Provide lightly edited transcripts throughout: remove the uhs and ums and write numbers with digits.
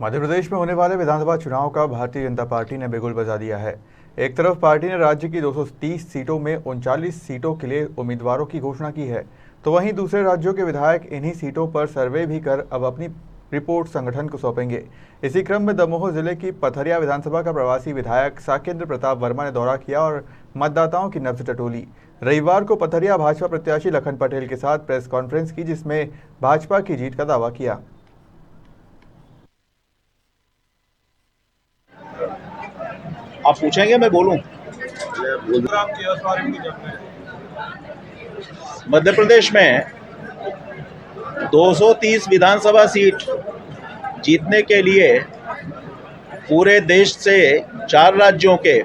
मध्य प्रदेश में होने वाले विधानसभा चुनाव का भारतीय जनता पार्टी ने बिगुल बजा दिया है। एक तरफ पार्टी ने राज्य की 230 सीटों में 39 सीटों के लिए उम्मीदवारों की घोषणा की है, तो वहीं दूसरे राज्यों के विधायक इन्हीं सीटों पर सर्वे भी कर अब अपनी रिपोर्ट संगठन को सौंपेंगे। इसी क्रम में दमोह जिले की पथरिया विधानसभा का प्रवासी विधायक साकेंद्र प्रताप वर्मा ने दौरा किया और मतदाताओं की नब्ज टटोली। रविवार को पथरिया भाजपा प्रत्याशी लखन पटेल के साथ प्रेस कॉन्फ्रेंस की, जिसमें भाजपा की जीत का दावा किया। आप पूछेंगे मैं बोलूं? मध्य प्रदेश में 230 विधानसभा सीट जीतने के लिए पूरे देश से 4 राज्यों के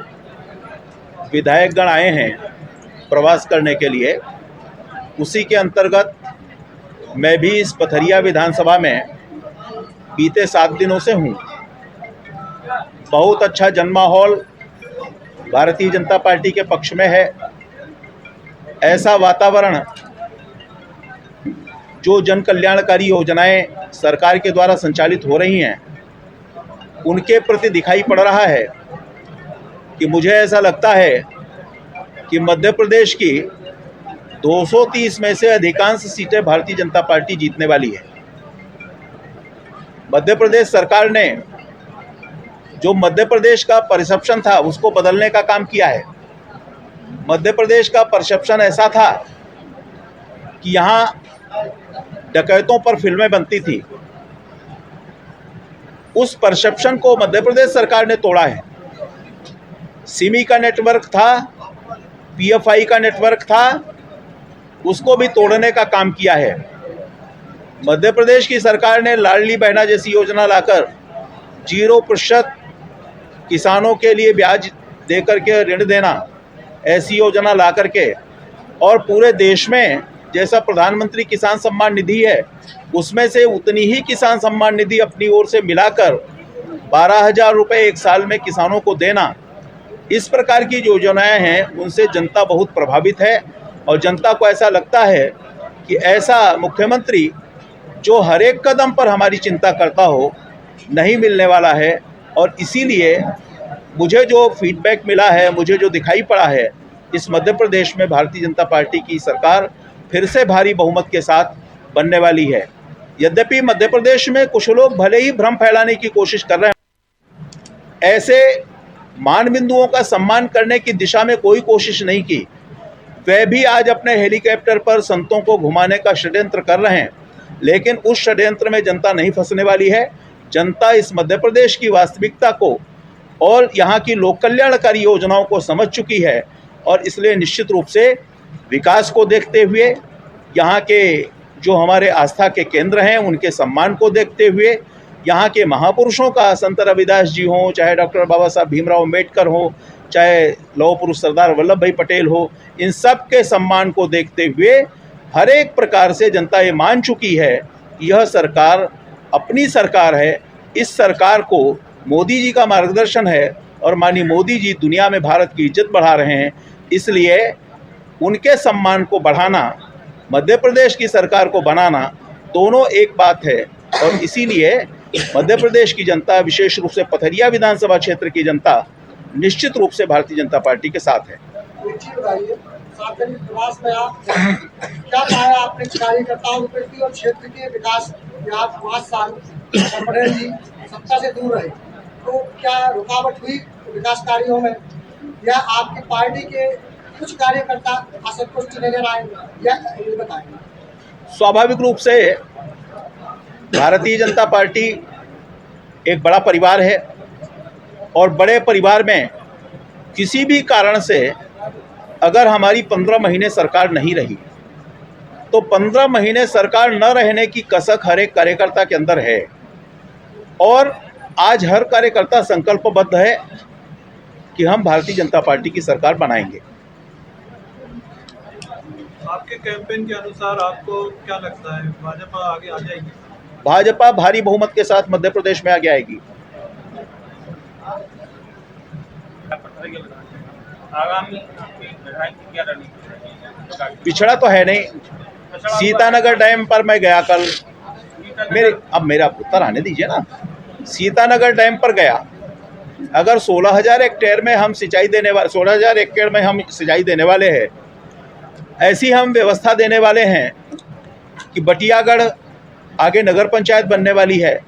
विधायकगण आए हैं प्रवास करने के लिए। उसी के अंतर्गत मैं भी इस पथरिया विधानसभा में बीते 7 दिनों से हूं। बहुत अच्छा जनमाहौल भारतीय जनता पार्टी के पक्ष में है। ऐसा वातावरण जो जन कल्याणकारी योजनाएं सरकार के द्वारा संचालित हो रही हैं उनके प्रति दिखाई पड़ रहा है कि मुझे ऐसा लगता है कि मध्य प्रदेश की 230 में से अधिकांश सीटें भारतीय जनता पार्टी जीतने वाली है। मध्य प्रदेश सरकार ने जो मध्य प्रदेश का परसेप्शन था उसको बदलने का काम किया है। मध्य प्रदेश का परसेप्शन ऐसा था कि यहाँ डकैतों पर फिल्में बनती थी। उस परसेप्शन को मध्य प्रदेश सरकार ने तोड़ा है। सिमी का नेटवर्क था, पीएफआई का नेटवर्क था, उसको भी तोड़ने का काम किया है। मध्य प्रदेश की सरकार ने लाडली बहना जैसी योजना लाकर 0% किसानों के लिए ब्याज देकर के ऋण देना, ऐसी योजना ला करके, और पूरे देश में जैसा प्रधानमंत्री किसान सम्मान निधि है उसमें से उतनी ही किसान सम्मान निधि अपनी ओर से मिलाकर 12,000 रुपये एक साल में किसानों को देना, इस प्रकार की जो योजनाएं हैं उनसे जनता बहुत प्रभावित है। और जनता को ऐसा लगता है कि ऐसा मुख्यमंत्री जो हर एक कदम पर हमारी चिंता करता हो नहीं मिलने वाला है। और इसीलिए मुझे जो फीडबैक मिला है, मुझे जो दिखाई पड़ा है, इस मध्य प्रदेश में भारतीय जनता पार्टी की सरकार फिर से भारी बहुमत के साथ बनने वाली है। यद्यपि मध्य प्रदेश में कुछ लोग भले ही भ्रम फैलाने की कोशिश कर रहे हैं, ऐसे मान बिंदुओं का सम्मान करने की दिशा में कोई कोशिश नहीं की। वे भी आज अपने हेलीकॉप्टर पर संतों को घुमाने का षड्यंत्र कर रहे हैं, लेकिन उस षड्यंत्र में जनता नहीं फंसने वाली है। जनता इस मध्य प्रदेश की वास्तविकता को और यहाँ की लोक कल्याणकारी योजनाओं को समझ चुकी है, और इसलिए निश्चित रूप से विकास को देखते हुए, यहाँ के जो हमारे आस्था के केंद्र हैं उनके सम्मान को देखते हुए, यहाँ के महापुरुषों का, संत रविदास जी हों, चाहे डॉक्टर बाबा साहब भीमराव अम्बेडकर हो, चाहे लौह पुरुष सरदार वल्लभ भाई पटेल हो, इन सब के सम्मान को देखते हुए हर एक प्रकार से जनता ये मान चुकी है कि यह सरकार अपनी सरकार है। इस सरकार को मोदी जी का मार्गदर्शन है और माननीय मोदी जी दुनिया में भारत की इज्जत बढ़ा रहे हैं। इसलिए उनके सम्मान को बढ़ाना, मध्य प्रदेश की सरकार को बनाना, दोनों एक बात है। और इसीलिए मध्य प्रदेश की जनता, विशेष रूप से पथरिया विधानसभा क्षेत्र की जनता, निश्चित रूप से भारतीय जनता पार्टी के साथ है। क्या पाया आपने कार्यकर्ताओं के प्रति और क्षेत्र के विकास? 5 साल पटेल जी सत्ता से दूर रहे, तो क्या रुकावट हुई विकास कार्यों में, या आपकी पार्टी के कुछ कार्यकर्ता असंतुष्ट नजर आए, या ये बताएं? स्वाभाविक रूप से भारतीय जनता पार्टी एक बड़ा परिवार है, और बड़े परिवार में किसी भी कारण से अगर हमारी 15 महीने सरकार नहीं रही तो 15 महीने सरकार न रहने की कसक हर एक कार्यकर्ता के अंदर है। और आज हर कार्यकर्ता संकल्पबद्ध है कि हम भारतीय जनता पार्टी की सरकार बनाएंगे। आपके कैंपेन के अनुसार आपको क्या लगता है, भाजपा आगे आ जाएगी? भाजपा भारी बहुमत के साथ मध्य प्रदेश में आगे आएगी। पिछड़ा तो है नहीं। सीतानगर डैम पर मैं गया कल, मेरा उत्तर आने दीजिए ना। सीतानगर डैम पर गया, अगर 16,000 हेक्टेयर में हम सिंचाई देने वाले 16,000 एकड़ में हम सिंचाई देने वाले हैं, ऐसी हम व्यवस्था देने वाले हैं कि बटियागढ़ आगे नगर पंचायत बनने वाली है,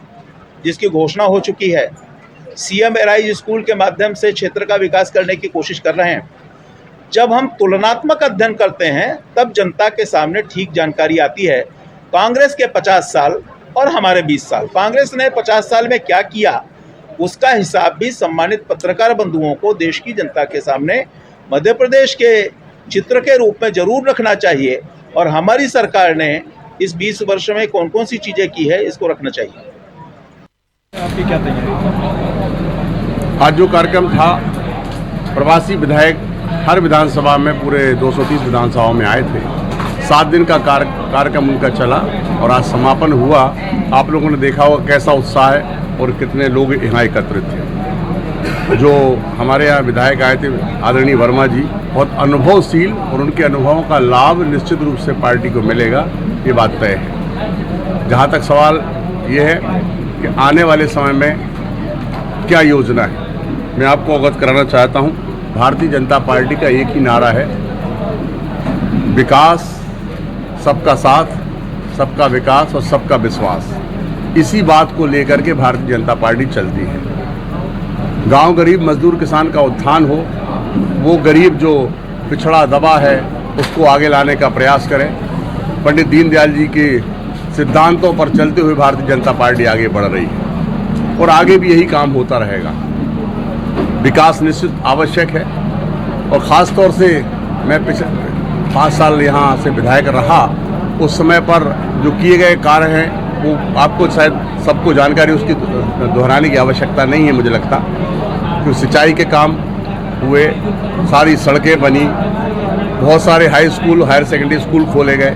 जिसकी घोषणा हो चुकी है। सीएम एराइज स्कूल के माध्यम से क्षेत्र का विकास करने की कोशिश कर रहे हैं। जब हम तुलनात्मक अध्ययन करते हैं तब जनता के सामने ठीक जानकारी आती है। कांग्रेस के 50 साल और हमारे 20 साल, कांग्रेस ने 50 साल में क्या किया उसका हिसाब भी सम्मानित पत्रकार बंधुओं को देश की जनता के सामने मध्य प्रदेश के चित्र के रूप में जरूर रखना चाहिए, और हमारी सरकार ने इस 20 वर्ष में कौन कौन सी चीज़ें की है इसको रखना चाहिए। आपकी क्या तैयारी? आज जो कार्यक्रम था, प्रवासी विधायक हर विधानसभा में पूरे 230 विधानसभाओं में आए थे। 7 दिन का कार्यक्रम उनका चला और आज समापन हुआ। आप लोगों ने देखा होगा कैसा उत्साह है और कितने लोग यहाँ एकत्रित थे। जो हमारे यहाँ विधायक आए थे आदरणीय वर्मा जी, बहुत अनुभवशील, और उनके अनुभवों का लाभ निश्चित रूप से पार्टी को मिलेगा, ये बात तय है। जहाँ तक सवाल ये है कि आने वाले समय में क्या योजना है, मैं आपको अवगत कराना चाहता हूँ। भारतीय जनता पार्टी का एक ही नारा है, विकास, सबका साथ, सबका विकास और सबका विश्वास। इसी बात को लेकर के भारतीय जनता पार्टी चलती है। गांव गरीब मजदूर किसान का उत्थान हो, वो गरीब जो पिछड़ा दबा है उसको आगे लाने का प्रयास करें। पंडित दीनदयाल जी के सिद्धांतों पर चलते हुए भारतीय जनता पार्टी आगे बढ़ रही है और आगे भी यही काम होता रहेगा। विकास निश्चित आवश्यक है, और ख़ास तौर से मैं पिछले 5 साल यहाँ से विधायक रहा, उस समय पर जो किए गए कार्य हैं वो आपको शायद सबको जानकारी, उसकी दोहराने की आवश्यकता नहीं है मुझे लगता। कि सिंचाई के काम हुए, सारी सड़कें बनी, बहुत सारे high school higher secondary school खोले गए,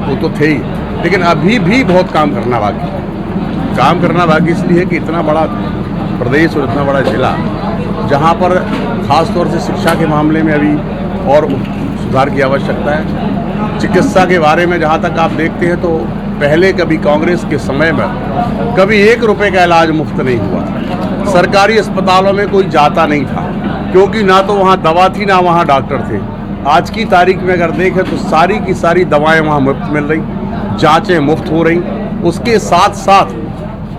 वो तो थे ही, लेकिन अभी भी बहुत काम करना बाकी है। काम करना बाकी इसलिए है कि इतना बड़ा प्रदेश और इतना बड़ा जिला, जहाँ पर ख़ास तौर से शिक्षा के मामले में अभी और सुधार की आवश्यकता है। चिकित्सा के बारे में जहाँ तक आप देखते हैं तो पहले कभी कांग्रेस के समय में कभी 1 रुपये का इलाज मुफ्त नहीं हुआ। सरकारी अस्पतालों में कोई जाता नहीं था, क्योंकि ना तो वहाँ दवा थी ना वहाँ डॉक्टर थे। आज की तारीख में अगर देखें तो सारी की सारी दवाएं वहाँ मुफ्त मिल रही, जांचें मुफ्त हो रही। उसके साथ साथ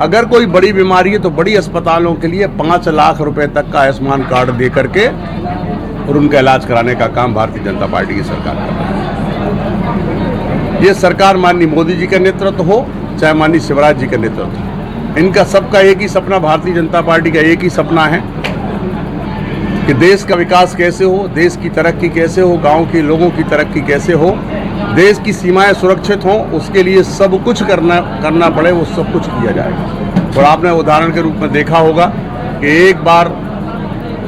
अगर कोई बड़ी बीमारी है तो बड़ी अस्पतालों के लिए 5 लाख रुपए तक का आयुष्मान कार्ड दे करके और उनका इलाज कराने का काम भारतीय जनता पार्टी की सरकार कर रही है। ये सरकार माननीय मोदी जी का नेतृत्व हो चाहे माननीय शिवराज जी का नेतृत्व, इनका सबका एक ही सपना, भारतीय जनता पार्टी का एक ही सपना है कि देश का विकास कैसे हो, देश की तरक्की कैसे हो, गांव के लोगों की तरक्की कैसे हो, देश की सीमाएं सुरक्षित हों, उसके लिए सब कुछ करना पड़े, वो सब कुछ किया जाएगा। और आपने उदाहरण के रूप में देखा होगा कि एक बार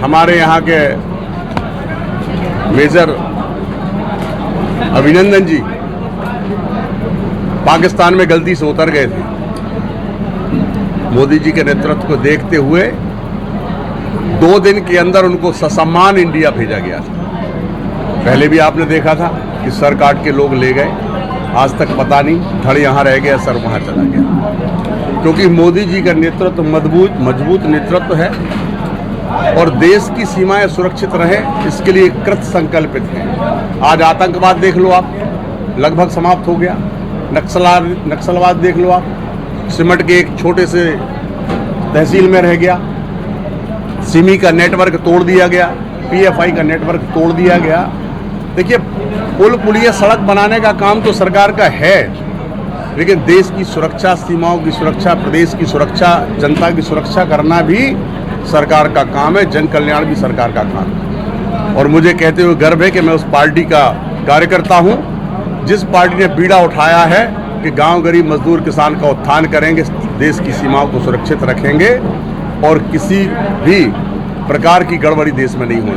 हमारे यहाँ के मेजर अभिनंदन जी पाकिस्तान में गलती से उतर गए थे। मोदी जी के नेतृत्व को देखते हुए 2 दिन के अंदर उनको ससम्मान इंडिया भेजा गया था। पहले भी आपने देखा था कि सर काट के लोग ले गए, आज तक पता नहीं धड़ यहाँ रह गया, सर वहाँ चला गया। क्योंकि मोदी जी का नेतृत्व मजबूत नेतृत्व है और देश की सीमाएं सुरक्षित रहें, इसके लिए कृत संकल्पित हैं। आज आतंकवाद देख लो आप, लगभग समाप्त हो गया। नक्सलवाद देख लो आप, सिमट के एक छोटे से तहसील में रह गया। सिमी का नेटवर्क तोड़ दिया गया, पीएफआई का नेटवर्क तोड़ दिया गया। देखिए, पुल पुलिया सड़क बनाने का काम तो सरकार का है, लेकिन देश की सुरक्षा, सीमाओं की सुरक्षा, प्रदेश की सुरक्षा, जनता की सुरक्षा करना भी सरकार का काम है, जन कल्याण भी सरकार का काम है। और मुझे कहते हुए गर्व है कि मैं उस पार्टी का कार्यकर्ता हूं जिस पार्टी ने बीड़ा उठाया है कि गांव गरीब मजदूर किसान का उत्थान करेंगे, देश की सीमाओं को सुरक्षित रखेंगे और किसी भी प्रकार की गड़बड़ी देश में नहीं होने